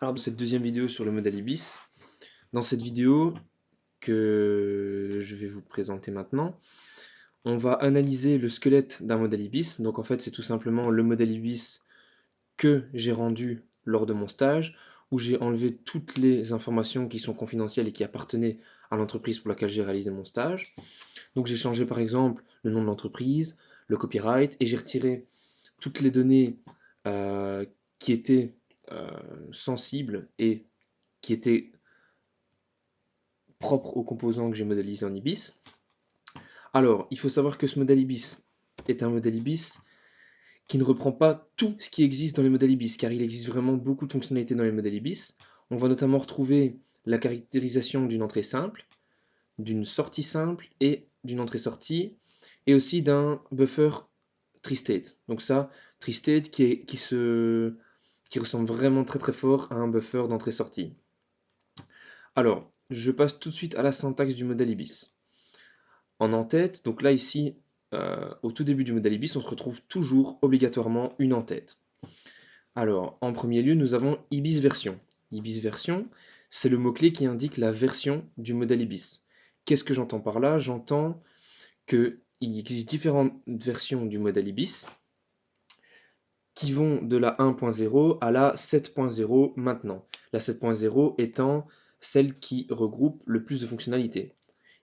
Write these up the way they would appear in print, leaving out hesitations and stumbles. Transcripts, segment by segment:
Alors, dans cette deuxième vidéo sur le modèle IBIS, dans cette vidéo que je vais vous présenter maintenant, on va analyser le squelette d'un modèle IBIS. Donc en fait, c'est tout simplement le modèle IBIS que j'ai rendu lors de mon stage, où j'ai enlevé toutes les informations qui sont confidentielles et qui appartenaient à l'entreprise pour laquelle j'ai réalisé mon stage. Donc j'ai changé par exemple le nom de l'entreprise, le copyright, et j'ai retiré toutes les données euh, qui étaient euh, sensibles et qui étaient propre aux composants que j'ai modélisés en IBIS. Alors, il faut savoir que ce modèle IBIS est un modèle IBIS qui ne reprend pas tout ce qui existe dans les modèles IBIS, car il existe vraiment beaucoup de fonctionnalités dans les modèles IBIS. On va notamment retrouver la caractérisation d'une entrée simple, d'une sortie simple et d'une entrée-sortie, et aussi d'un buffer tri-state. Donc ça, tri-state qui ressemble vraiment très très fort à un buffer d'entrée-sortie. Alors, je passe tout de suite à la syntaxe du modèle IBIS. En en-tête, donc là ici, au tout début du modèle IBIS, on se retrouve toujours obligatoirement une en-tête. Alors, en premier lieu, nous avons IBIS version. IBIS version, c'est le mot-clé qui indique la version du modèle IBIS. Qu'est-ce que j'entends par là? J'entends qu'il existe différentes versions du modèle IBIS qui vont de la 1.0 à la 7.0 maintenant. La 7.0 étant celle qui regroupe le plus de fonctionnalités.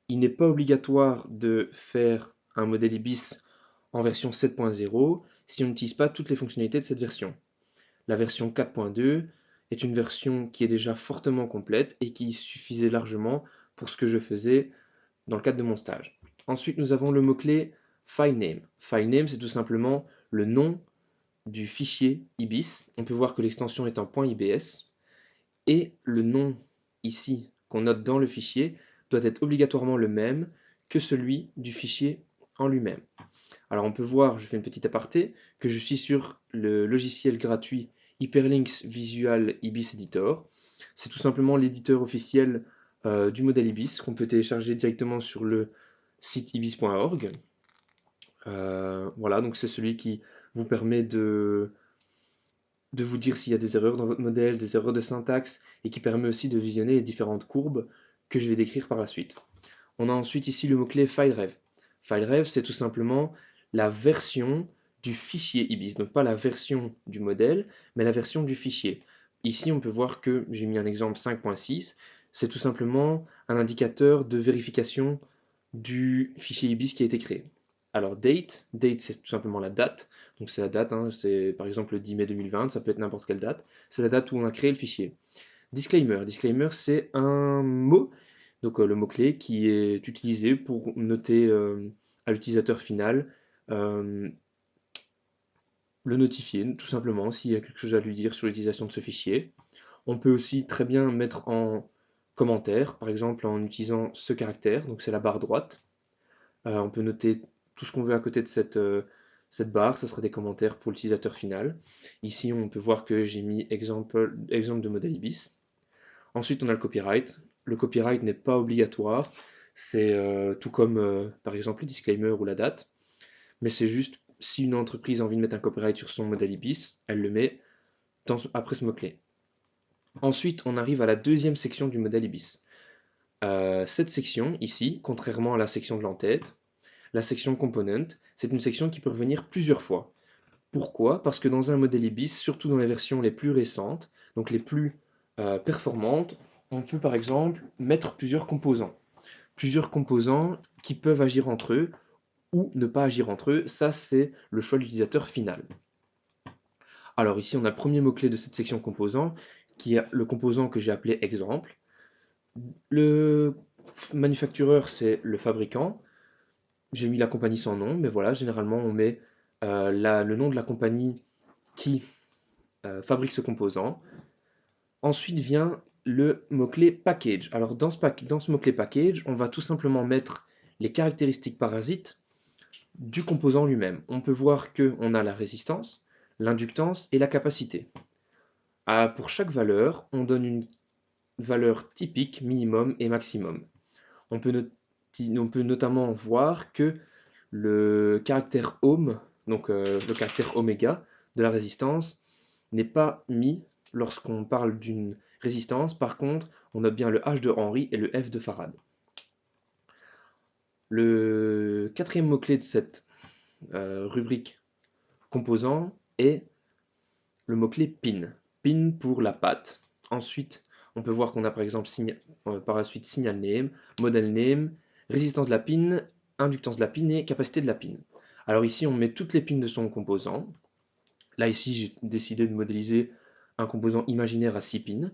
Il n'est pas obligatoire de faire un modèle IBIS en version 7.0 si on n'utilise pas toutes les fonctionnalités de cette version. La version 4.2 est une version qui est déjà fortement complète et qui suffisait largement pour ce que je faisais dans le cadre de mon stage. Ensuite, nous avons le mot-clé FileName. FileName, c'est tout simplement le nom du fichier IBIS. On peut voir que l'extension est un .ibs et le nom ici qu'on note dans le fichier doit être obligatoirement le même que celui du fichier en lui-même. Alors on peut voir, je fais une petite aparté, que je suis sur le logiciel gratuit Hyperlinks Visual IBIS Editor. C'est tout simplement l'éditeur officiel du modèle IBIS qu'on peut télécharger directement sur le site ibis.org. Voilà, donc c'est celui qui vous permet de vous dire s'il y a des erreurs dans votre modèle, des erreurs de syntaxe, et qui permet aussi de visionner les différentes courbes que je vais décrire par la suite. On a ensuite ici le mot-clé FileRev. FileRev, c'est tout simplement la version du fichier IBIS, donc pas la version du modèle, mais la version du fichier. Ici, on peut voir que j'ai mis un exemple 5.6, c'est tout simplement un indicateur de vérification du fichier IBIS qui a été créé. Alors date c'est tout simplement la date, donc c'est la date, hein, c'est par exemple le 10 mai 2020, ça peut être n'importe quelle date, c'est la date où on a créé le fichier. Disclaimer, c'est un mot, donc le mot-clé qui est utilisé pour noter à l'utilisateur final, euh, le notifier tout simplement s'il y a quelque chose à lui dire sur l'utilisation de ce fichier. On peut aussi très bien mettre en commentaire, par exemple en utilisant ce caractère, donc c'est la barre droite. On peut noter tout ce qu'on veut à côté de cette barre, ça sera des commentaires pour l'utilisateur final. Ici, on peut voir que j'ai mis exemple de modèle IBIS. Ensuite, on a le copyright. Le copyright n'est pas obligatoire, c'est tout comme par exemple le disclaimer ou la date, mais c'est juste si une entreprise a envie de mettre un copyright sur son modèle IBIS, elle le met après ce mot-clé. Ensuite, on arrive à la deuxième section du modèle IBIS. Cette section, ici, contrairement à la section de l'entête, la section component, c'est une section qui peut revenir plusieurs fois. Pourquoi? Parce que dans un modèle IBIS, surtout dans les versions les plus récentes, donc les plus performantes, on peut par exemple mettre plusieurs composants. Plusieurs composants qui peuvent agir entre eux ou ne pas agir entre eux, ça c'est le choix de l'utilisateur final. Alors ici on a le premier mot-clé de cette section composant, qui est le composant que j'ai appelé exemple. Le manufactureur c'est le fabricant. J'ai mis la compagnie sans nom, mais voilà, généralement on met le nom de la compagnie qui fabrique ce composant. Ensuite vient le mot-clé package. Alors dans ce mot-clé package, on va tout simplement mettre les caractéristiques parasites du composant lui-même. On peut voir qu'on a la résistance, l'inductance et la capacité. Pour chaque valeur, on donne une valeur typique, minimum et maximum. On peut, on peut notamment voir que le caractère ohm, donc le caractère oméga de la résistance, n'est pas mis lorsqu'on parle d'une résistance, par contre, on a bien le H de Henry et le F de Farad. Le quatrième mot-clé de cette rubrique composant est le mot-clé pin. Pin pour la patte. Ensuite, on peut voir qu'on a par exemple par la suite signal name, model name, résistance de la pin, inductance de la pin et capacité de la pin. Alors ici, on met toutes les pins de son composant. Là, ici, j'ai décidé de modéliser un composant imaginaire à 6 pins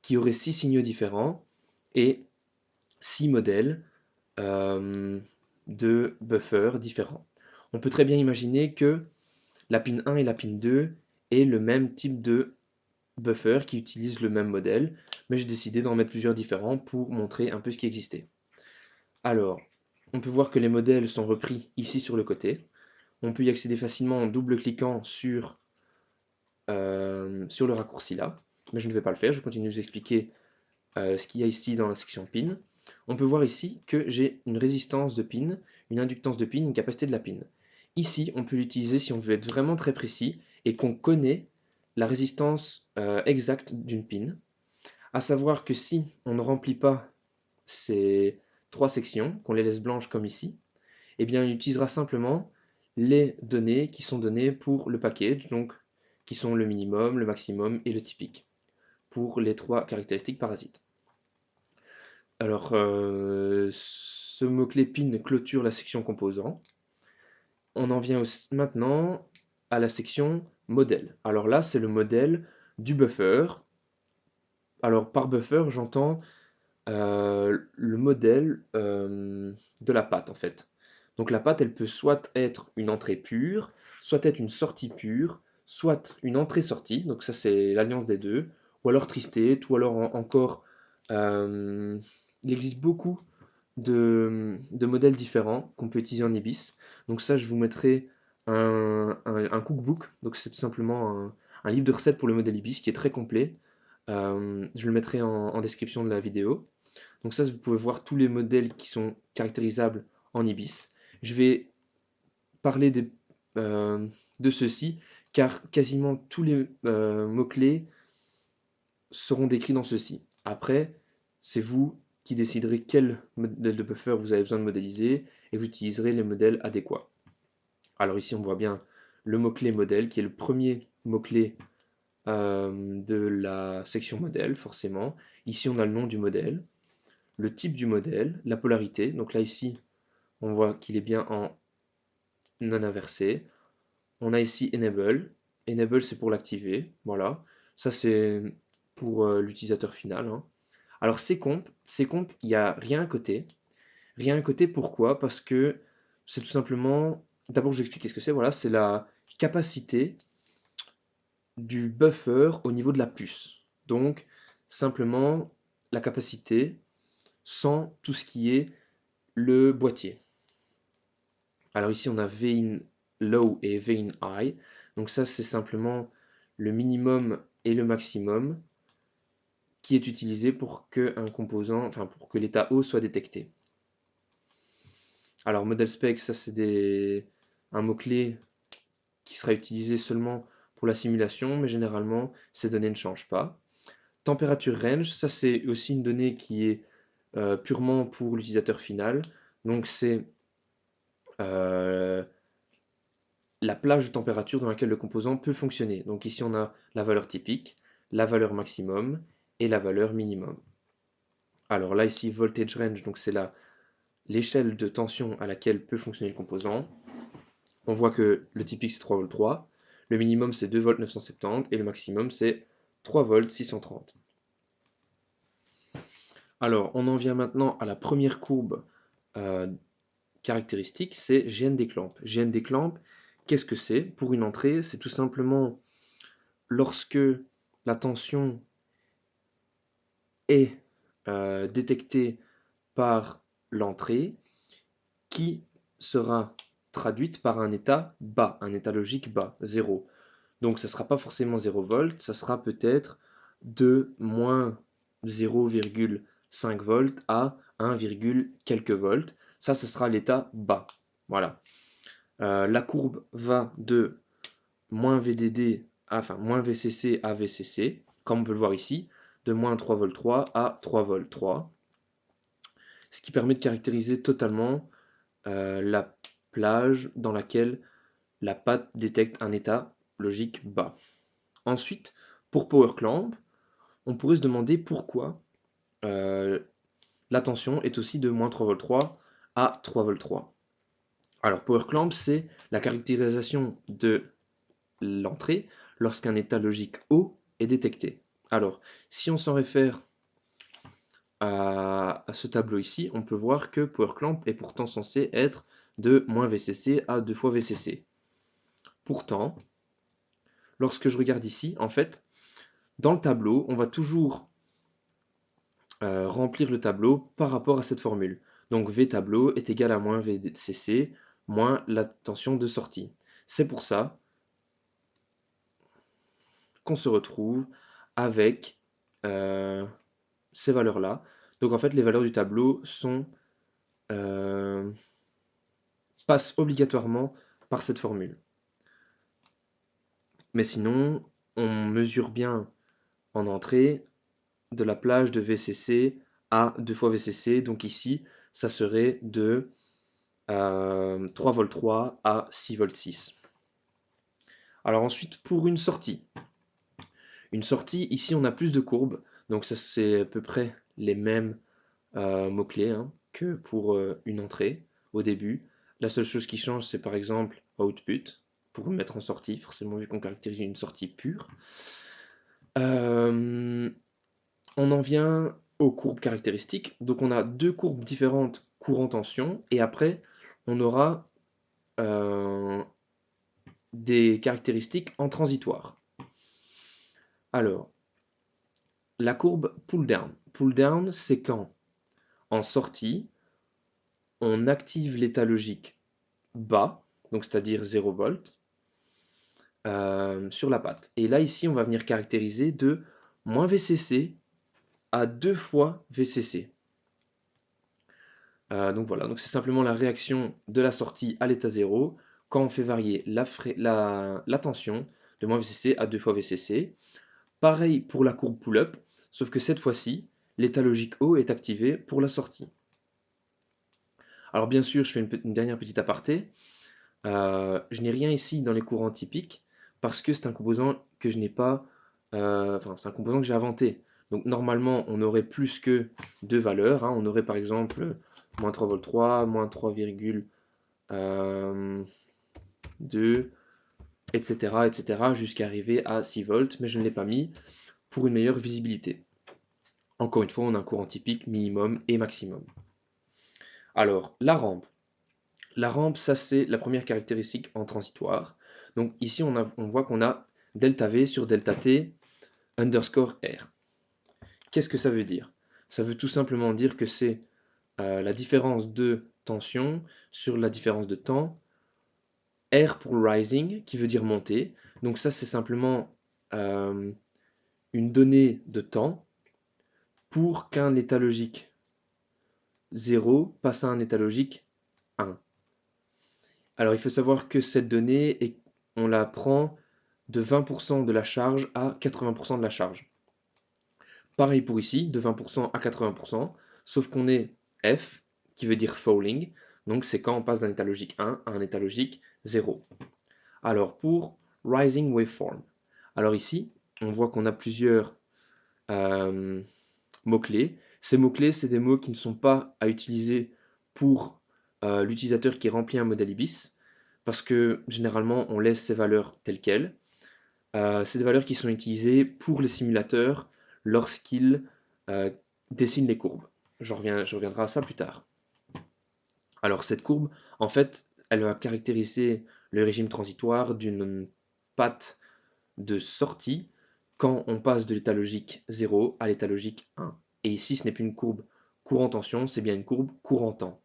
qui aurait 6 signaux différents et 6 modèles de buffers différents. On peut très bien imaginer que la pin 1 et la pin 2 aient le même type de buffer qui utilise le même modèle, mais j'ai décidé d'en mettre plusieurs différents pour montrer un peu ce qui existait. Alors, on peut voir que les modèles sont repris ici sur le côté. On peut y accéder facilement en double-cliquant sur le raccourci là, mais je ne vais pas le faire, je continue de vous expliquer ce qu'il y a ici dans la section pin. On peut voir ici que j'ai une résistance de pin, une inductance de pin, une capacité de la pin. Ici, on peut l'utiliser si on veut être vraiment très précis et qu'on connaît la résistance exacte d'une pin. À savoir que si on ne remplit pas ces 3 sections, qu'on les laisse blanches comme ici, eh bien, il utilisera simplement les données qui sont données pour le package, donc qui sont le minimum, le maximum et le typique, pour les 3 caractéristiques parasites. Alors, ce mot-clé pin clôture la section composant. On en vient maintenant à la section modèle. Alors là, c'est le modèle du buffer. Alors, par buffer, j'entends le modèle de la patte, en fait. Donc, la patte, elle peut soit être une entrée pure, soit être une sortie pure, soit une entrée-sortie. Donc, ça, c'est l'alliance des deux. Ou alors tristate, ou alors encore... il existe beaucoup de modèles différents qu'on peut utiliser en Ibis. Donc ça, je vous mettrai un cookbook. Donc c'est tout simplement un livre de recettes pour le modèle Ibis qui est très complet. Je le mettrai en description de la vidéo. Donc ça, vous pouvez voir tous les modèles qui sont caractérisables en Ibis. Je vais parler de ceux-ci, car quasiment tous les mots-clés seront décrits dans ceci. Après, c'est vous qui déciderez quel modèle de buffer vous avez besoin de modéliser et vous utiliserez les modèles adéquats. Alors ici, on voit bien le mot-clé modèle qui est le premier mot-clé de la section modèle, forcément. Ici, on a le nom du modèle, le type du modèle, la polarité. Donc là, ici, on voit qu'il est bien en non inversé. On a ici Enable. Enable, c'est pour l'activer. Voilà. Ça, c'est pour l'utilisateur final, hein. Alors, ces comptes, il n'y a rien à côté. Rien à côté, pourquoi? Parce que c'est tout simplement... D'abord, je vais expliquer ce que c'est. Voilà, c'est la capacité du buffer au niveau de la puce. Donc, simplement, la capacité sans tout ce qui est le boîtier. Alors ici, on a Vin low et Vin high. Donc ça, c'est simplement le minimum et le maximum qui est utilisé pour que un composant, enfin pour que l'état haut soit détecté. Alors model spec, ça c'est un mot-clé qui sera utilisé seulement pour la simulation, mais généralement ces données ne changent pas. Température range, ça c'est aussi une donnée qui est purement pour l'utilisateur final. Donc c'est la plage de température dans laquelle le composant peut fonctionner. Donc ici on a la valeur typique, la valeur maximum et la valeur minimum. Alors là ici voltage range, donc c'est l'échelle de tension à laquelle peut fonctionner le composant. On voit que le typique c'est 3,3 V, le minimum c'est 2,970 V et le maximum c'est 3,630 V. Alors on en vient maintenant à la première courbe caractéristique, c'est GND clamp. GND clamp, qu'est-ce que c'est? Pour une entrée, c'est tout simplement lorsque la tension est détectée par l'entrée qui sera traduite par un état bas, un état logique bas, 0. Donc ça ne sera pas forcément 0 volts, ça sera peut-être de moins 0,5 volts à 1, quelques volts. Ça, ce sera l'état bas. Voilà. La courbe va de moins VDD enfin moins VCC à VCC, comme on peut le voir ici, de moins 3 V 3 à 3 V 3, ce qui permet de caractériser totalement la plage dans laquelle la patte détecte un état logique bas. Ensuite, pour PowerClamp, on pourrait se demander pourquoi la tension est aussi de moins 3 V 3 à 3 V 3. Alors PowerClamp, c'est la caractérisation de l'entrée lorsqu'un état logique haut est détecté. Alors, si on s'en réfère à ce tableau ici, on peut voir que PowerClamp est pourtant censé être de moins VCC à 2 fois VCC. Pourtant, lorsque je regarde ici, en fait, dans le tableau, on va toujours remplir le tableau par rapport à cette formule. Donc V tableau est égal à moins VCC moins la tension de sortie. C'est pour ça qu'on se retrouve avec ces valeurs-là. Donc en fait, les valeurs du tableau passent obligatoirement par cette formule. Mais sinon, on mesure bien en entrée de la plage de VCC à 2 fois VCC. Donc ici, ça serait de 3 V 3 à 6 V 6. Alors ensuite, pour une sortie. Une sortie, ici, on a plus de courbes. Donc ça, c'est à peu près les mêmes mots-clés que pour une entrée au début. La seule chose qui change, c'est par exemple output, pour le mettre en sortie, forcément vu qu'on caractérise une sortie pure. On en vient aux courbes caractéristiques. Donc on a deux courbes différentes courant-tension, et après, on aura des caractéristiques en transitoire. Alors, la courbe pull-down. Pull-down, c'est quand, en sortie, on active l'état logique bas, donc c'est-à-dire 0 volts, sur la patte. Et là, ici, on va venir caractériser de moins VCC à 2 fois VCC. Donc voilà, donc c'est simplement la réaction de la sortie à l'état 0 quand on fait varier la tension de moins VCC à 2 fois VCC. Pareil pour la courbe pull-up, sauf que cette fois-ci, l'état logique haut est activé pour la sortie. Alors bien sûr, je fais une dernière petite aparté. Je n'ai rien ici dans les courants typiques parce que c'est un composant que je n'ai pas, c'est un composant que j'ai inventé. Donc normalement, on aurait plus que deux valeurs. On aurait par exemple moins 3 V 3, moins 3,2, etc., etc., jusqu'à arriver à 6 volts, mais je ne l'ai pas mis pour une meilleure visibilité. Encore une fois, on a un courant typique minimum et maximum. Alors, la rampe. La rampe, ça c'est la première caractéristique en transitoire. Donc ici, on voit qu'on a delta V sur delta T underscore R. Qu'est-ce que ça veut dire? Ça veut tout simplement dire que c'est la différence de tension sur la différence de temps. R pour rising, qui veut dire monter. Donc ça, c'est simplement une donnée de temps pour qu'un état logique 0 passe à un état logique 1. Alors il faut savoir que cette donnée, on la prend de 20% de la charge à 80% de la charge. Pareil pour ici, de 20% à 80%, sauf qu'on est F, qui veut dire falling, donc c'est quand on passe d'un état logique 1 à un état logique 0. Alors pour rising waveform, alors ici, on voit qu'on a plusieurs mots-clés. Ces mots-clés, c'est des mots qui ne sont pas à utiliser pour l'utilisateur qui remplit un modèle IBIS, parce que généralement, on laisse ces valeurs telles quelles. C'est des valeurs qui sont utilisées pour les simulateurs lorsqu'ils dessinent les courbes. Je reviendrai à ça plus tard. Alors cette courbe, en fait, elle va caractériser le régime transitoire d'une patte de sortie quand on passe de l'état logique 0 à l'état logique 1. Et ici, ce n'est plus une courbe courant-tension, c'est bien une courbe courant-temps.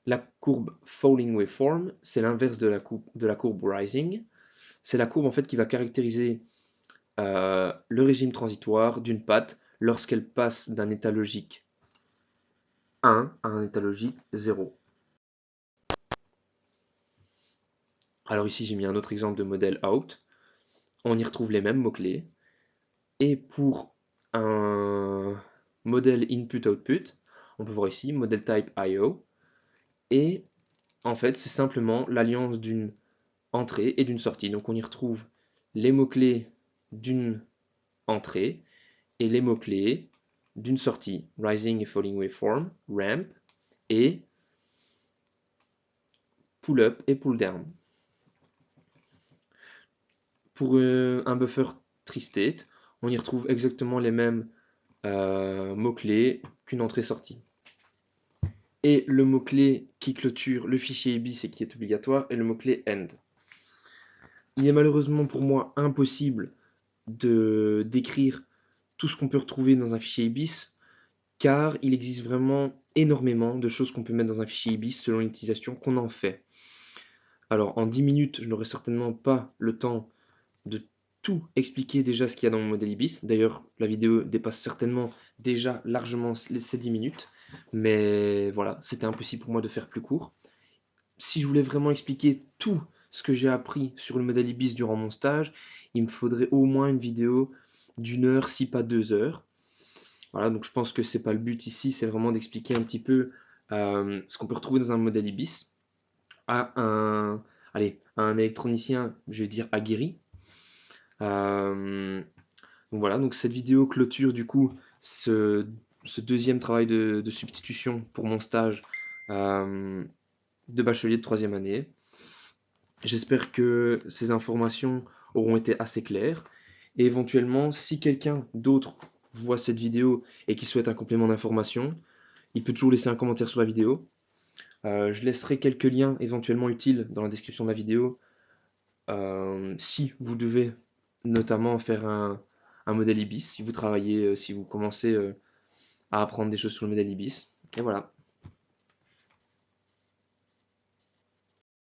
La courbe falling waveform, c'est l'inverse de la courbe rising. C'est la courbe en fait qui va caractériser le régime transitoire d'une patte lorsqu'elle passe d'un état logique 1 à un état logique 0. Alors ici j'ai mis un autre exemple de modèle out. on y retrouve les mêmes mots-clés. Et pour un modèle input-output, on peut voir ici model type IO. Et en fait, c'est simplement l'alliance d'une entrée et d'une sortie. Donc on y retrouve les mots-clés d'une entrée et les mots-clés d'une sortie. Rising et Falling Waveform, Ramp et Pull Up et Pull Down. Pour un buffer tree-state, on y retrouve exactement les mêmes mots-clés qu'une entrée-sortie. Et le mot-clé qui clôture le fichier IBIS et qui est obligatoire est le mot-clé end. Il est malheureusement pour moi impossible de décrire tout ce qu'on peut retrouver dans un fichier IBIS, car il existe vraiment énormément de choses qu'on peut mettre dans un fichier IBIS selon l'utilisation qu'on en fait. Alors en 10 minutes, je n'aurai certainement pas le temps de tout expliquer déjà ce qu'il y a dans mon modèle IBIS. D'ailleurs, la vidéo dépasse certainement déjà largement ces 10 minutes, mais voilà, c'était impossible pour moi de faire plus court. Si je voulais vraiment expliquer tout ce que j'ai appris sur le modèle IBIS durant mon stage, il me faudrait au moins une vidéo d'1 heure, si pas 2 heures. Voilà, donc je pense que c'est pas le but ici, c'est vraiment d'expliquer un petit peu ce qu'on peut retrouver dans un modèle IBIS à un électronicien, je vais dire aguerri. Donc voilà, donc cette vidéo clôture du coup ce deuxième travail de substitution pour mon stage de bachelier de 3e année. J'espère que ces informations auront été assez claires. Et éventuellement, si quelqu'un d'autre voit cette vidéo et qui souhaite un complément d'information, il peut toujours laisser un commentaire sur la vidéo. Je laisserai quelques liens éventuellement utiles dans la description de la vidéo si vous devez notamment faire un modèle IBIS, si vous travaillez, si vous commencez à apprendre des choses sur le modèle IBIS. Et voilà.